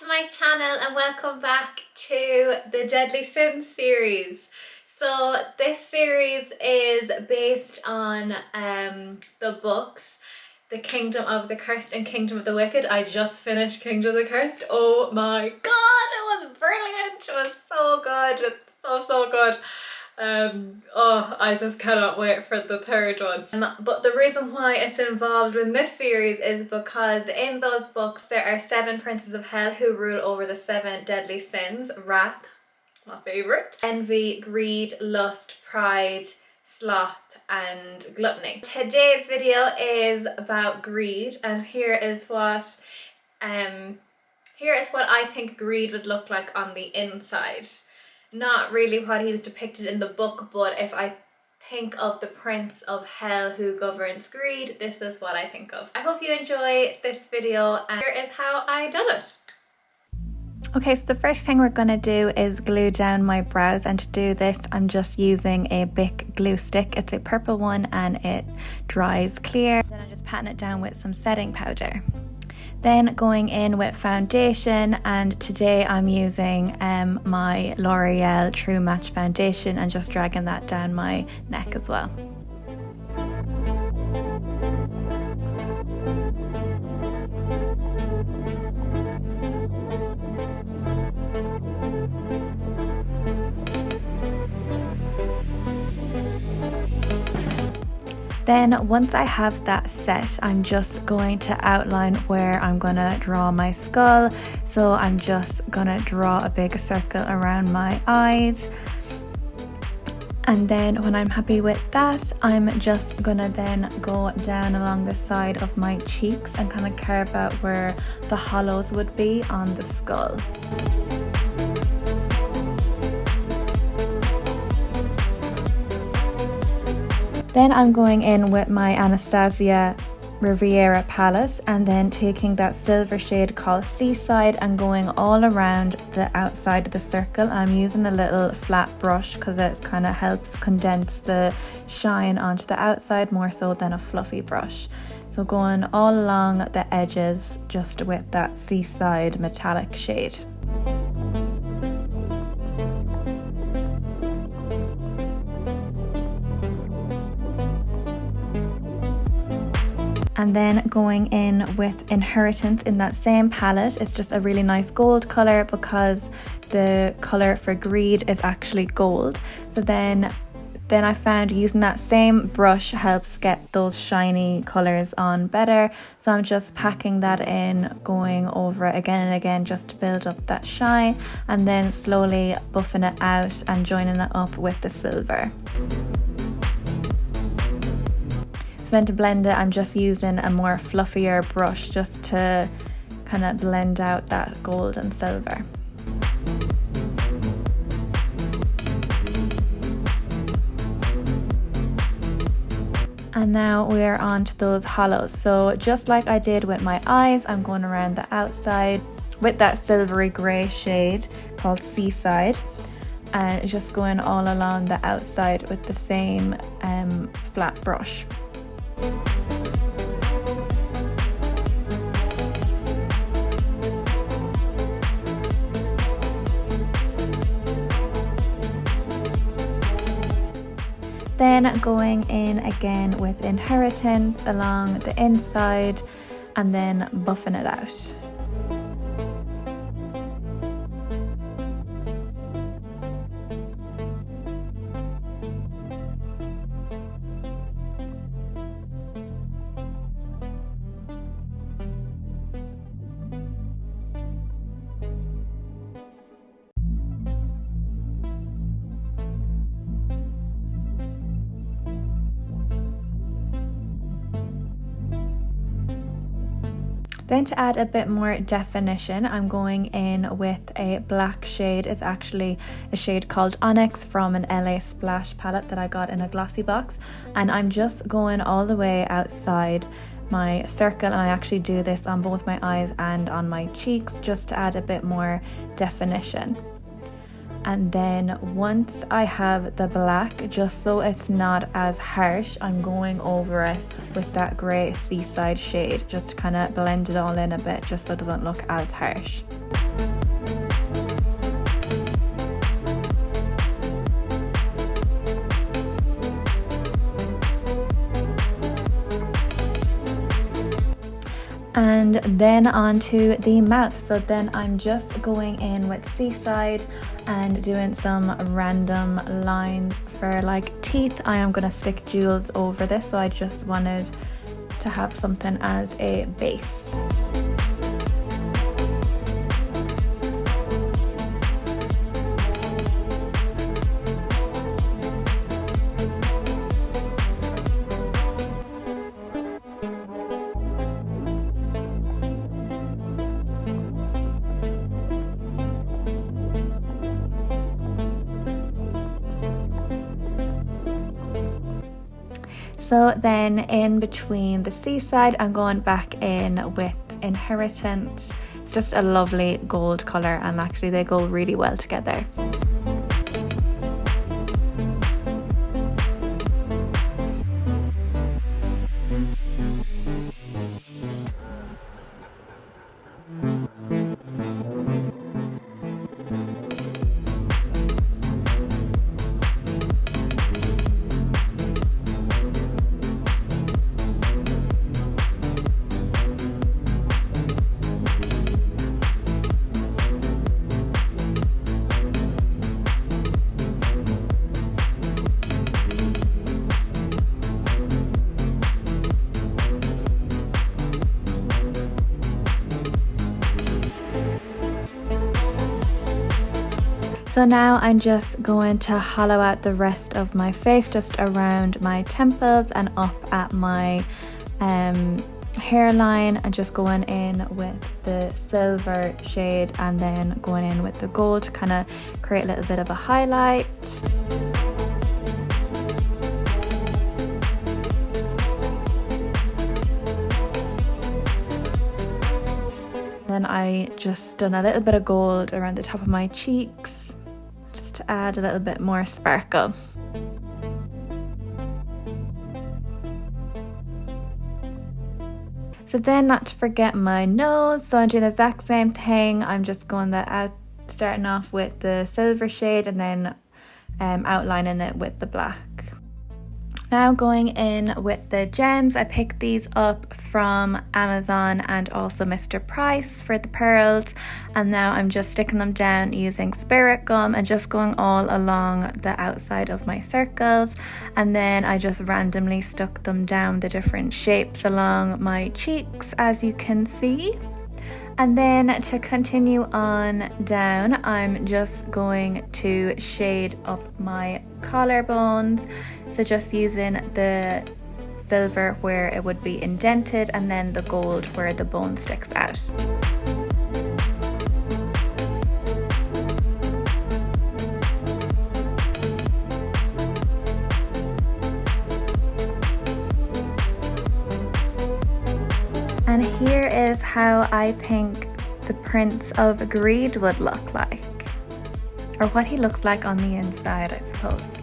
to my channel and welcome back to the Deadly Sins series. So this series is based on the books The Kingdom of the Cursed and Kingdom of the Wicked. I just finished Kingdom of the Cursed. Oh my god, it was brilliant. It was so good. It's so good. I just cannot wait for the third one. But the reason why it's involved in this series is because in those books there are 7 princes of hell who rule over the 7 deadly sins. Wrath, my favourite, envy, greed, lust, pride, sloth and gluttony. Today's video is about greed, and here is what I think greed would look like on the inside. Not really what he's depicted in the book, but if I think of the prince of hell who governs greed, this is what I think of. I hope you enjoy this video, and here is how I done it. Okay, so the first thing we're going to do is glue down my brows, and to do this I'm just using a Bic glue stick. It's a purple one and it dries clear. Then I'm just patting it down with some setting powder. Then going in with foundation, and today I'm using my L'Oreal True Match foundation and just dragging that down my neck as well. Then once I have that set, I'm just going to outline where I'm going to draw my skull. So I'm just going to draw a big circle around my eyes. And then when I'm happy with that, I'm just going to then go down along the side of my cheeks and kind of carve out where the hollows would be on the skull. Then I'm going in with my Anastasia Riviera palette and then taking that silver shade called Seaside and going all around the outside of the circle. I'm using a little flat brush because it kind of helps condense the shine onto the outside more so than a fluffy brush. So going all along the edges just with that Seaside metallic shade. And then going in with Inheritance in that same palette. It's just a really nice gold colour because the colour for greed is actually gold. So then I found using that same brush helps get those shiny colours on better. So I'm just packing that in, going over it again and again just to build up that shine, and then slowly buffing it out and joining it up with the silver. So then to blend it, I'm just using a more fluffier brush just to kind of blend out that gold and silver. And now we're on to those hollows. So just like I did with my eyes, I'm going around the outside with that silvery grey shade called Seaside, and just going all along the outside with the same flat brush. Then going in again with Inheritance along the inside and then buffing it out. Then to add a bit more definition, I'm going in with a black shade. It's actually a shade called Onyx from an LA Splash palette that I got in a glossy box. And I'm just going all the way outside my circle, and I actually do this on both my eyes and on my cheeks just to add a bit more definition. And then once I have the black, just so it's not as harsh, I'm going over it with that grey Seaside shade, just to kind of blend it all in a bit, just so it doesn't look as harsh. And then onto the mouth. So then I'm just going in with Seaside and doing some random lines for like teeth. I am gonna stick jewels over this, so I just wanted to have something as a base. So then in between the Seaside, I'm going back in with Inheritance. It's just a lovely gold colour, and actually they go really well together. So now I'm just going to hollow out the rest of my face, just around my temples and up at my hairline, and just going in with the silver shade and then going in with the gold to kind of create a little bit of a highlight. Then I just done a little bit of gold around the top of my cheeks, just to add a little bit more sparkle. So then, not to forget my nose, so I'm doing the exact same thing. I'm just going that out, starting off with the silver shade and then outlining it with the black. Now going in with the gems, I picked these up from Amazon and also Mr. Price for the pearls, and now I'm just sticking them down using spirit gum and just going all along the outside of my circles, and then I just randomly stuck them down the different shapes along my cheeks, as you can see. And then to continue on down, I'm just going to shade up my collarbones. So just using the silver where it would be indented and then the gold where the bone sticks out. And here is how I think the Prince of Greed would look like, or what he looks like on the inside, I suppose.